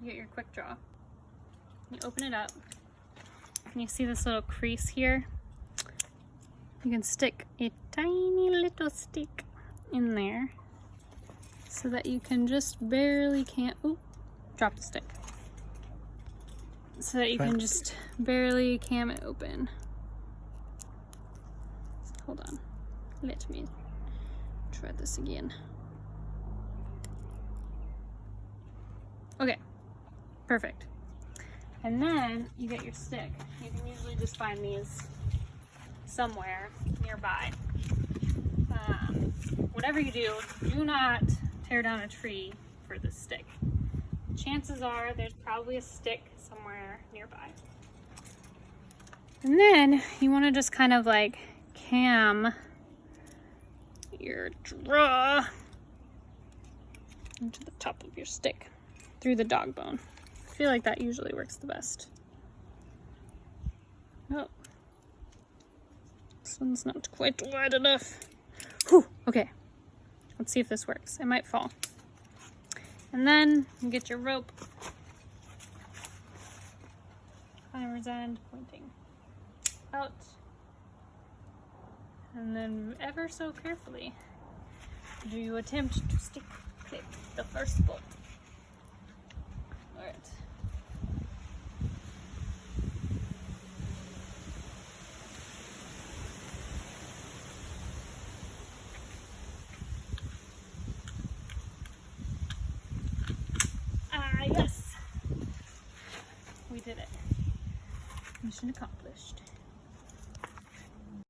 you get your quick draw. You open it up, and you see this little crease here. You can stick a tiny little stick in there so that you can just barely drop the stick. So that you can just barely cam it open. Hold on, let me try this again. Okay, perfect. And then you get your stick. You can usually just find these somewhere nearby. Whatever you do, do not tear down a tree for this stick. Chances are there's probably a stick somewhere nearby. And then you want to just kind of like cam your draw into the top of your stick through the dog bone. I feel like that usually works the best. Oh, this one's not quite wide enough. Whew, okay, let's see if this works. It might fall. And then you get your rope, climber's end pointing out, and then ever so carefully do you attempt to stick clip the first bolt. All right. Yes, we did it. Mission accomplished.